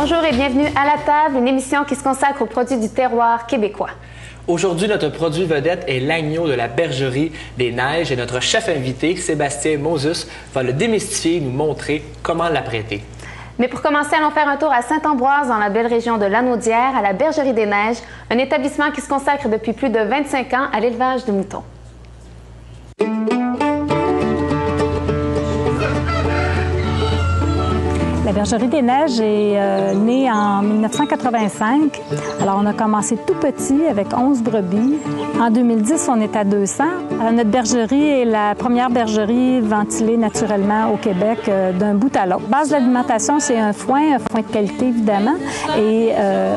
Bonjour et bienvenue à la table, une émission qui se consacre aux produits du terroir québécois. Aujourd'hui, notre produit vedette est l'agneau de la bergerie des Neiges et notre chef invité, Sébastien Mosus, va le démystifier et nous montrer comment l'apprêter. Mais pour commencer, allons faire un tour à Saint-Ambroise, dans la belle région de Lanaudière, à la bergerie des Neiges, un établissement qui se consacre depuis plus de 25 ans à l'élevage de moutons. La bergerie des Neiges est née en 1985. Alors, on a commencé tout petit avec 11 brebis. En 2010, on est à 200. Alors, notre bergerie est la première bergerie ventilée naturellement au Québec d'un bout à l'autre. Base de l'alimentation, c'est un foin de qualité évidemment, et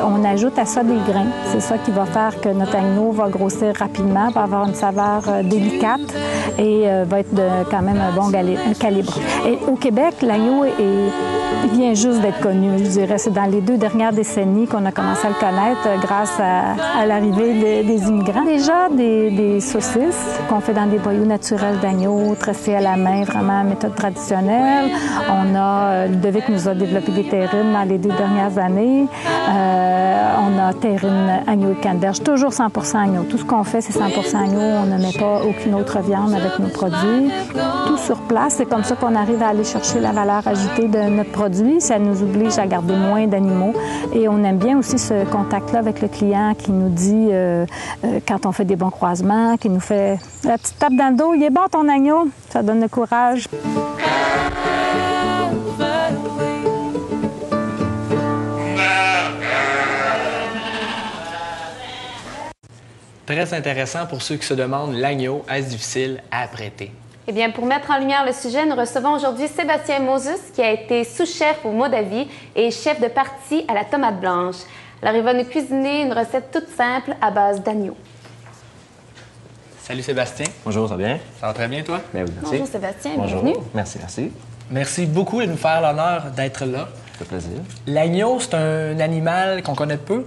on ajoute à ça des grains. C'est ça qui va faire que notre agneau va grossir rapidement, va avoir une saveur délicate et va être quand même un bon calibre. Et au Québec, l'agneau il vient juste d'être connu, je dirais. C'est dans les 2 dernières décennies qu'on a commencé à le connaître grâce à l'arrivée des immigrants. Déjà, des saucisses qu'on fait dans des boyaux naturels d'agneau, tressés à la main, vraiment méthode traditionnelle. On a, Ludovic nous a développé des terrines dans les 2 dernières années. On a terrine agneau et canneberge, toujours 100% agneau. Tout ce qu'on fait, c'est 100% agneau. On ne met pas aucune autre viande avec nos produits. Tout sur place. C'est comme ça qu'on arrive à aller chercher la valeur ajoutée de notre produit. Ça nous oblige à garder moins d'animaux. Et on aime bien aussi ce contact-là avec le client qui nous dit, quand on fait des bons croisements, qui nous fait la petite tape dans le dos. « Il est bon ton agneau! » Ça donne le courage. Très intéressant pour ceux qui se demandent l'agneau, est-ce difficile à apprêter? Eh bien, pour mettre en lumière le sujet, nous recevons aujourd'hui Sébastien Mosus, qui a été sous-chef au Moldavie et chef de partie à la tomate blanche. Alors, il va nous cuisiner une recette toute simple à base d'agneau. Salut Sébastien. Bonjour, ça va bien? Ça va très bien, toi? Bien, oui, merci. Bonjour Sébastien, Bonjour. bienvenue. Merci, merci. Merci beaucoup de nous faire l'honneur d'être là. Ça fait plaisir. L'agneau, c'est un animal qu'on connaît peu,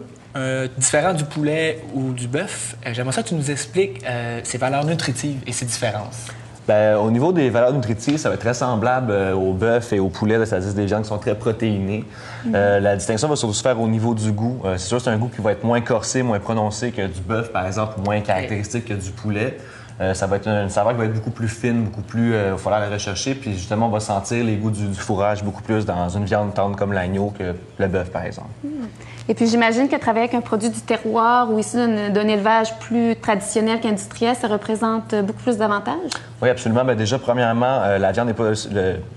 différent du poulet ou du bœuf. J'aimerais ça que tu nous expliques ses valeurs nutritives et ses différences. Bien, au niveau des valeurs nutritives, ça va être très semblable au bœuf et au poulet, c'est-à-dire des viandes qui sont très protéinées. La distinction va surtout se faire au niveau du goût. C'est sûr que c'est un goût qui va être moins corsé, moins prononcé que du bœuf, par exemple, moins caractéristique que du poulet. Ça va être une saveur qui va être beaucoup plus fine, beaucoup plus... il va falloir la rechercher, puis justement, on va sentir les goûts du fourrage beaucoup plus dans une viande tendre comme l'agneau que le bœuf, par exemple. Et puis, j'imagine que travailler avec un produit du terroir ou issu d'un élevage plus traditionnel qu'industriel, ça représente beaucoup plus d'avantages? Oui, absolument. Bien, déjà, premièrement,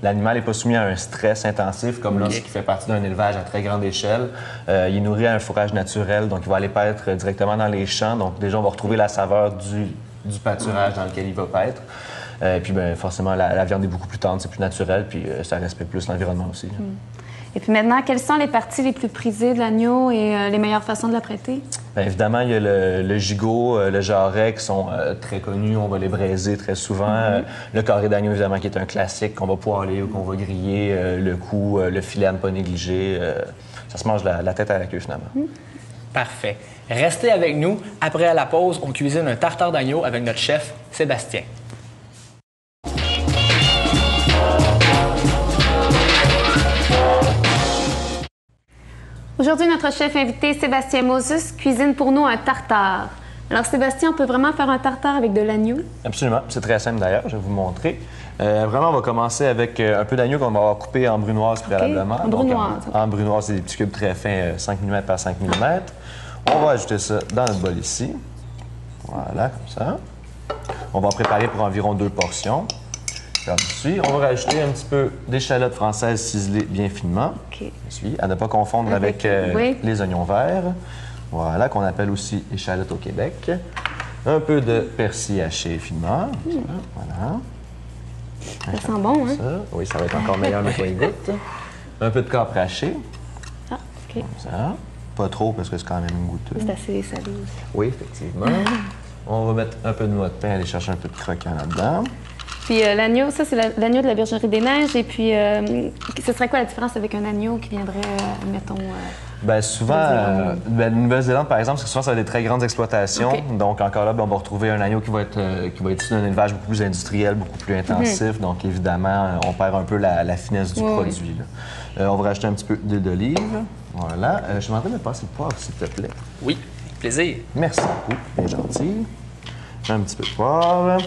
l'animal n'est pas soumis à un stress intensif comme lorsqu'il fait partie d'un élevage à très grande échelle. Il est nourri à un fourrage naturel, donc il va aller paître directement dans les champs. Donc, déjà, on va retrouver la saveur du pâturage dans lequel il va paître. Puis, bien, forcément, la viande est beaucoup plus tendre, c'est plus naturel, puis ça respecte plus l'environnement aussi. Et puis maintenant, quelles sont les parties les plus prisées de l'agneau et les meilleures façons de l'apprêter? Bien, évidemment, il y a le gigot, le jarret qui sont très connus. On va les braiser très souvent. Le carré d'agneau, évidemment, qui est un classique qu'on va poêler ou qu'on va griller. Le cou, le filet à ne pas négliger. Ça se mange la tête à la queue, finalement. Parfait. Restez avec nous. Après, à la pause, on cuisine un tartare d'agneau avec notre chef, Sébastien. Aujourd'hui, notre chef invité, Sébastien Mosus, cuisine pour nous un tartare. Alors, Sébastien, on peut vraiment faire un tartare avec de l'agneau? Absolument. C'est très simple, d'ailleurs. Je vais vous montrer. Vraiment, on va commencer avec un peu d'agneau qu'on va avoir coupé en brunoise préalablement. En brunoise. Donc, en brunoise, c'est des petits cubes très fins, 5 mm par 5 mm. On va ajouter ça dans notre bol ici. Voilà, comme ça. On va en préparer pour environ 2 portions. Comme ici. On va rajouter un petit peu d'échalotes françaises ciselées bien finement. À ne pas confondre avec les oignons verts. Voilà, qu'on appelle aussi échalotes au Québec. Un peu de persil haché finement. Voilà. Ça sent bon, hein? Ça. Oui, ça va être encore meilleur quand il goûte. Un peu de capre haché. Ah, OK. Comme ça. Pas trop parce que c'est quand même goûteux. C'est assez salé aussi. Oui, effectivement. On va mettre un peu de noix de pain, aller chercher un peu de croquant là-dedans. Puis l'agneau, ça, c'est l'agneau de la Bergerie des Neiges. Et puis, ce serait quoi la différence avec un agneau qui viendrait, mettons... Bien, souvent, la Nouvelle-Zélande, par exemple, c'est que souvent, ça va être des très grandes exploitations. OK. Donc, encore là, ben, on va retrouver un agneau qui va être issu d'un élevage beaucoup plus industriel, beaucoup plus intensif. Donc, évidemment, on perd un peu la finesse du produit. Là. On va rajouter un petit peu d'huile d'olive. Voilà. Je demandais de me passer le poivre, s'il te plaît. Oui, plaisir. Merci beaucoup. Bien gentil. Un petit peu de poivre.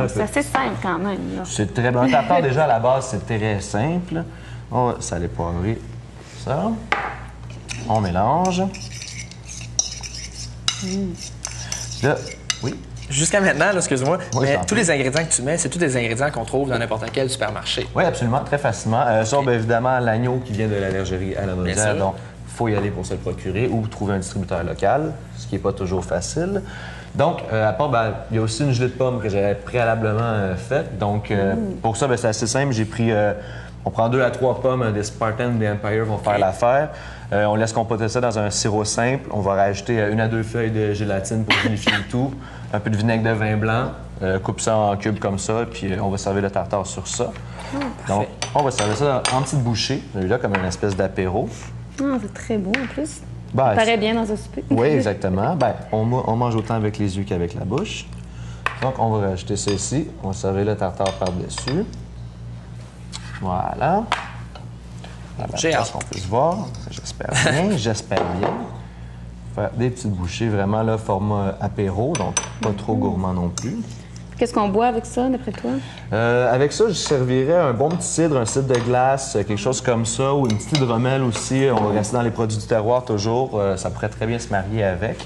C'est assez simple quand même. Là. C'est très bien. Un tartare, déjà, à la base, c'est très simple. On va saler poivrer ça. On mélange. Là, oui. Jusqu'à maintenant, là, excuse-moi, Oui, mais je t'en tous les ingrédients que tu mets, c'est tous des ingrédients qu'on trouve dans n'importe quel supermarché. Oui, absolument, très facilement. Ça, bien évidemment, l'agneau qui vient de la bergerie à la Bien Naudière, sûr. donc il faut y aller pour se le procurer ou trouver un distributeur local, ce qui n'est pas toujours facile. Donc, à part, ben, il y a aussi une gelée de pommes que j'avais préalablement faite. Donc, pour ça, ben, c'est assez simple. J'ai pris, on prend 2 à 3 pommes, des Spartan, des Empire vont faire l'affaire. On laisse compoter ça dans un sirop simple. On va rajouter 1 à 2 feuilles de gélatine pour unifier le tout. Un peu de vinaigre de vin blanc. Coupe ça en cubes comme ça, puis on va servir le tartare sur ça. Donc, on va servir ça en petites bouchées, là, comme une espèce d'apéro. Ah, c'est très beau en plus. Ben, Ça paraît bien dans un souper. oui, exactement. Ben, on mange autant avec les yeux qu'avec la bouche. Donc, on va rajouter ça ici. On va servir le tartare par-dessus. Voilà. J'ai hâte. Qu'on puisse voir. J'espère bien. J'espère bien. Faire des petites bouchées, vraiment, là, format apéro, donc pas trop gourmand non plus. Qu'est-ce qu'on boit avec ça, d'après toi? Avec ça, je servirais un bon petit cidre, un cidre de glace, quelque chose comme ça, ou une petite hydromel aussi. On va rester dans les produits du terroir toujours. Ça pourrait très bien se marier avec.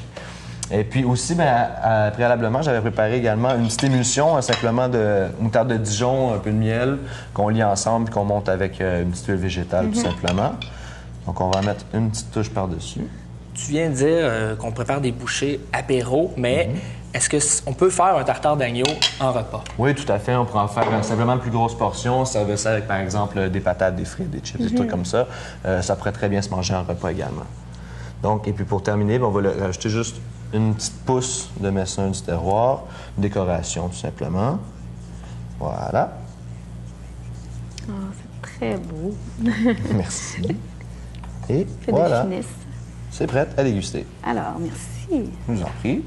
Et puis aussi, préalablement, j'avais préparé également une petite émulsion, simplement de moutarde de Dijon, un peu de miel, qu'on lie ensemble et qu'on monte avec une petite huile végétale, tout simplement. Donc, on va en mettre une petite touche par-dessus. Tu viens de dire qu'on prépare des bouchées apéro, mais est-ce qu'on peut faire un tartare d'agneau en repas? Oui, tout à fait. On pourra en faire simplement une plus grosse portion. Servir ça avec, par exemple, des patates, des frites, des chips, des trucs comme ça. Ça pourrait très bien se manger en repas également. Donc, et puis pour terminer, on va rajouter juste une petite pousse de messin du terroir, décoration tout simplement. Voilà. Ah, c'est très beau. Merci. Et Fait voilà, de finesse. c'est prêt à déguster. Alors, merci. Je vous en prie.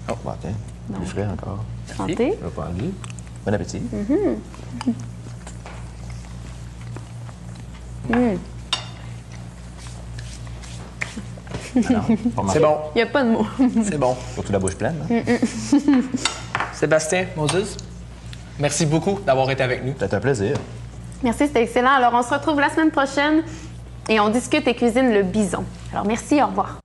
Oh, bon, tiens, plus frais encore. Santé. Je vais pas enlever. Bon appétit. Alors, pas mal. C'est bon, Il n'y a pas de mots. c'est bon. Surtout la bouche pleine. Hein? Sébastien, Moses, merci beaucoup d'avoir été avec nous. C'est un plaisir. Merci, c'était excellent. Alors, on se retrouve la semaine prochaine et on discute et cuisine le bison. Alors, merci, au revoir.